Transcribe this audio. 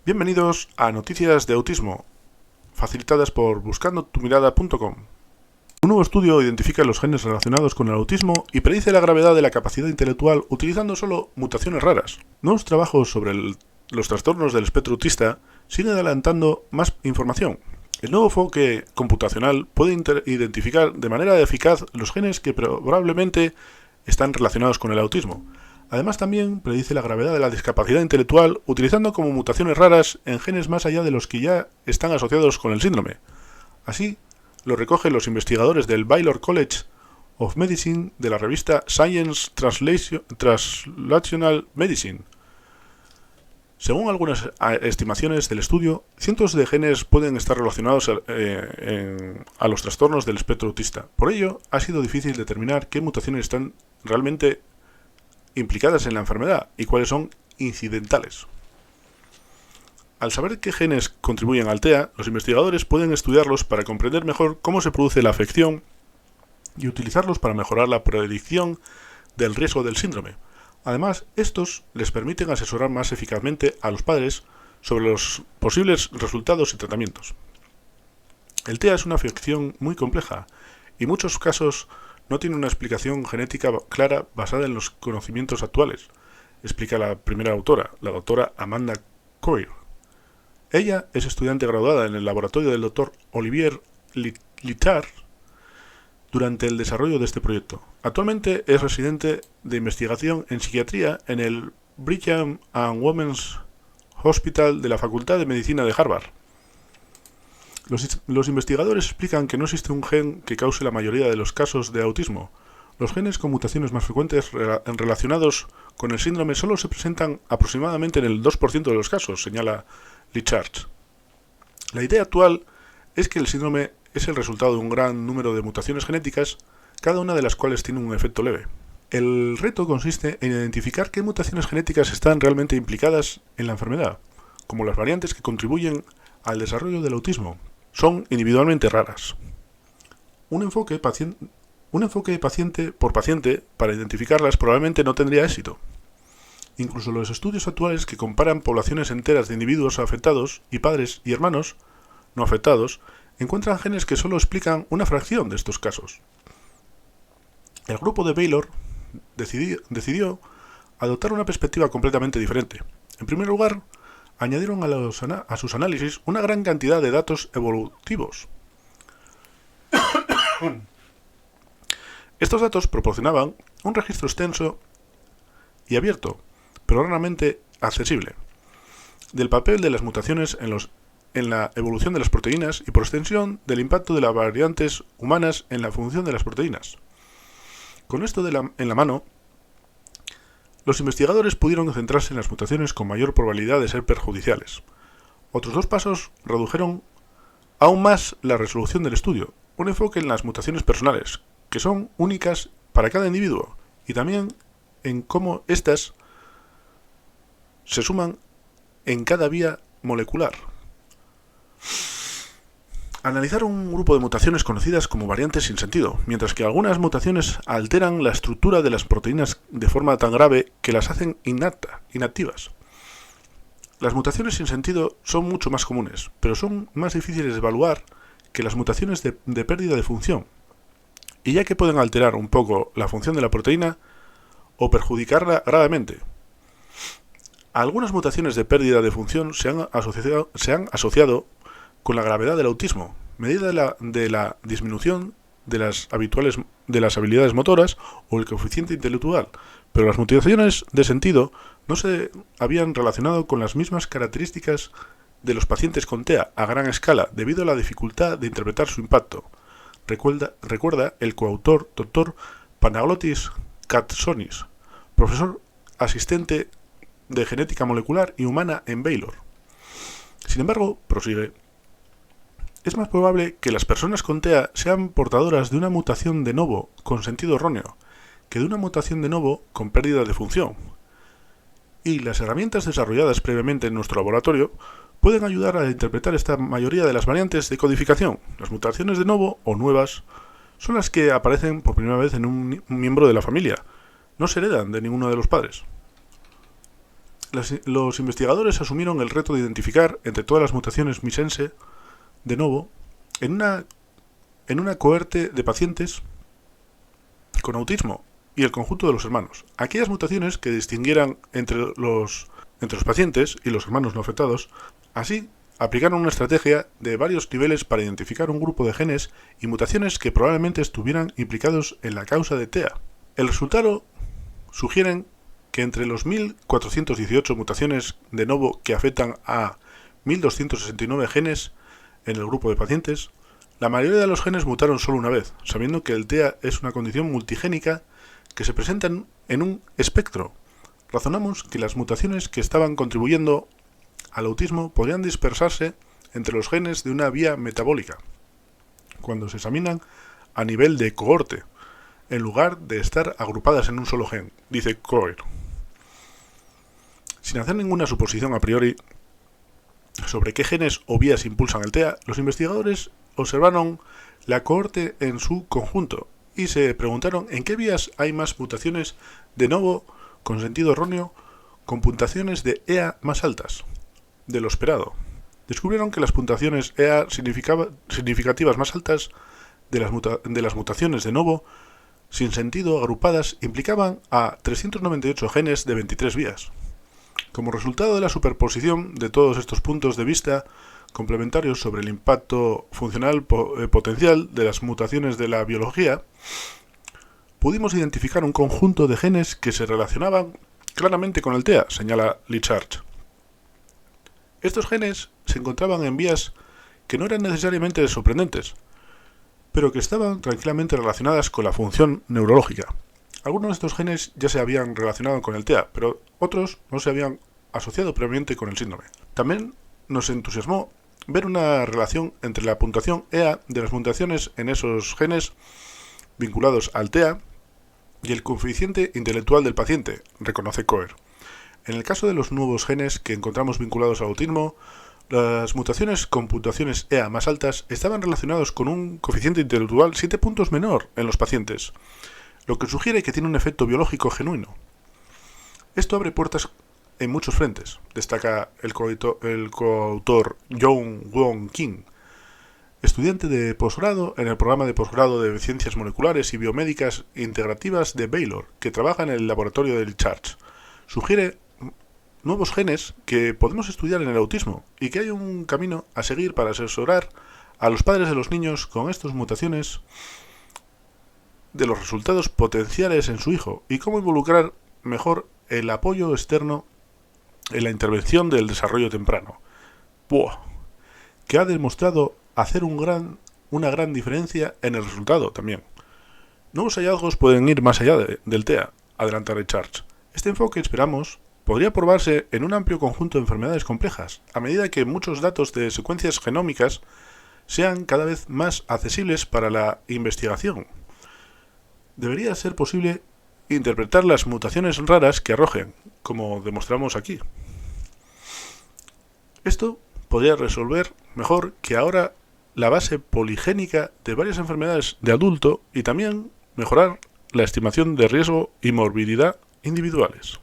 Bienvenidos a Noticias de Autismo, facilitadas por buscandotumirada.com. Un nuevo estudio identifica los genes relacionados con el autismo y predice la gravedad de la capacidad intelectual utilizando solo mutaciones raras. Nuevos trabajos sobre los trastornos del espectro autista siguen adelantando más información. El nuevo enfoque computacional puede identificar de manera eficaz los genes que probablemente están relacionados con el autismo. Además, también predice la gravedad de la discapacidad intelectual utilizando como mutaciones raras en genes más allá de los que ya están asociados con el síndrome. Así, lo recogen los investigadores del Baylor College of Medicine de la revista Science Translational Medicine. Según algunas estimaciones del estudio, cientos de genes pueden estar relacionados a los trastornos del espectro autista. Por ello, ha sido difícil determinar qué mutaciones están realmente implicadas en la enfermedad y cuáles son incidentales. Al saber qué genes contribuyen al TEA, los investigadores pueden estudiarlos para comprender mejor cómo se produce la afección y utilizarlos para mejorar la predicción del riesgo del síndrome. Además, estos les permiten asesorar más eficazmente a los padres sobre los posibles resultados y tratamientos. El TEA es una afección muy compleja y en muchos casos no tiene una explicación genética clara basada en los conocimientos actuales, explica la primera autora, la doctora Amanda Coir. Ella es estudiante graduada en el laboratorio del Dr. Olivier Littard durante el desarrollo de este proyecto. Actualmente es residente de investigación en psiquiatría en el Brigham and Women's Hospital de la Facultad de Medicina de Harvard. Los investigadores explican que no existe un gen que cause la mayoría de los casos de autismo. Los genes con mutaciones más frecuentes relacionados con el síndrome solo se presentan aproximadamente en el 2% de los casos, señala Littard. La idea actual es que el síndrome es el resultado de un gran número de mutaciones genéticas, cada una de las cuales tiene un efecto leve. El reto consiste en identificar qué mutaciones genéticas están realmente implicadas en la enfermedad, como las variantes que contribuyen al desarrollo del autismo. Son individualmente raras. Un enfoque paciente por paciente para identificarlas probablemente no tendría éxito. Incluso los estudios actuales que comparan poblaciones enteras de individuos afectados y padres y hermanos no afectados encuentran genes que solo explican una fracción de estos casos. El grupo de Baylor decidió adoptar una perspectiva completamente diferente. En primer lugar, añadieron a sus análisis una gran cantidad de datos evolutivos. Estos datos proporcionaban un registro extenso y abierto, pero raramente accesible, del papel de las mutaciones en la evolución de las proteínas y, por extensión, del impacto de las variantes humanas en la función de las proteínas. Con esto en la mano, los investigadores pudieron centrarse en las mutaciones con mayor probabilidad de ser perjudiciales. Otros dos pasos redujeron aún más la resolución del estudio, un enfoque en las mutaciones personales, que son únicas para cada individuo, y también en cómo éstas se suman en cada vía molecular. Analizaron un grupo de mutaciones conocidas como variantes sin sentido, mientras que algunas alteran la estructura de las proteínas de forma tan grave que las hacen inactivas. Las mutaciones sin sentido son mucho más comunes, pero son más difíciles de evaluar que las mutaciones de pérdida de función, y ya que pueden alterar un poco la función de la proteína o perjudicarla gravemente. Algunas mutaciones de pérdida de función se han asociado con la gravedad del autismo, medida de la disminución de las habilidades motoras o el coeficiente intelectual, pero las mutaciones de sentido no se habían relacionado con las mismas características de los pacientes con TEA a gran escala debido a la dificultad de interpretar su impacto, recuerda el coautor Dr. Panagiotis Katsonis, profesor asistente de genética molecular y humana en Baylor. Sin embargo, prosigue, es más probable que las personas con TEA sean portadoras de una mutación de novo con sentido erróneo que de una mutación de novo con pérdida de función. Y las herramientas desarrolladas previamente en nuestro laboratorio pueden ayudar a interpretar esta mayoría de las variantes de codificación. Las mutaciones de novo o nuevas son las que aparecen por primera vez en un miembro de la familia. No se heredan de ninguno de los padres. Los investigadores asumieron el reto de identificar entre todas las mutaciones missense de novo en una cohorte de pacientes con autismo y el conjunto de los hermanos. Aquellas mutaciones que distinguieran entre los pacientes y los hermanos no afectados. Así, aplicaron una estrategia de varios niveles para identificar un grupo de genes y mutaciones que probablemente estuvieran implicados en la causa de TEA. El resultado sugiere que entre los 1.418 mutaciones de novo que afectan a 1.269 genes en el grupo de pacientes, la mayoría de los genes mutaron solo una vez, sabiendo que el TEA es una condición multigénica que se presenta en un espectro. Razonamos que las mutaciones que estaban contribuyendo al autismo podrían dispersarse entre los genes de una vía metabólica, cuando se examinan a nivel de cohorte, en lugar de estar agrupadas en un solo gen, dice Coir. Sin hacer ninguna suposición a priori sobre qué genes o vías impulsan el TEA, los investigadores observaron la cohorte en su conjunto y se preguntaron en qué vías hay más mutaciones de novo con sentido erróneo con puntuaciones de EA más altas de lo esperado. Descubrieron que las puntuaciones EA significativas más altas de las mutaciones de novo sin sentido agrupadas implicaban a 398 genes de 23 vías. Como resultado de la superposición de todos estos puntos de vista complementarios sobre el impacto funcional potencial de las mutaciones de la biología, pudimos identificar un conjunto de genes que se relacionaban claramente con el TEA, señala Licharch. Estos genes se encontraban en vías que no eran necesariamente sorprendentes, pero que estaban tranquilamente relacionadas con la función neurológica. Algunos de estos genes ya se habían relacionado con el TEA, pero otros no se habían asociado previamente con el síndrome. También nos entusiasmó ver una relación entre la puntuación EA de las mutaciones en esos genes vinculados al TEA y el coeficiente intelectual del paciente, reconoce Coir. En el caso de los nuevos genes que encontramos vinculados al autismo, las mutaciones con puntuaciones EA más altas estaban relacionados con un coeficiente intelectual 7 puntos menor en los pacientes, lo que sugiere que tiene un efecto biológico genuino. Esto abre puertas en muchos frentes, destaca el coautor Young Won Kim, estudiante de posgrado en el programa de posgrado de Ciencias Moleculares y Biomédicas Integrativas de Baylor, que trabaja en el laboratorio de Licharch. Sugiere nuevos genes que podemos estudiar en el autismo y que hay un camino a seguir para asesorar a los padres de los niños con estas mutaciones de los resultados potenciales en su hijo y cómo involucrar mejor el apoyo externo en la intervención del desarrollo temprano. Que ha demostrado hacer una gran diferencia en el resultado también. Nuevos hallazgos pueden ir más allá del TEA, adelanta Licharch. Este enfoque, esperamos, podría probarse en un amplio conjunto de enfermedades complejas, a medida que muchos datos de secuencias genómicas sean cada vez más accesibles para la investigación. Debería ser posible interpretar las mutaciones raras que arrojen, como demostramos aquí. Esto podría resolver mejor que ahora la base poligénica de varias enfermedades de adulto y también mejorar la estimación de riesgo y morbilidad individuales.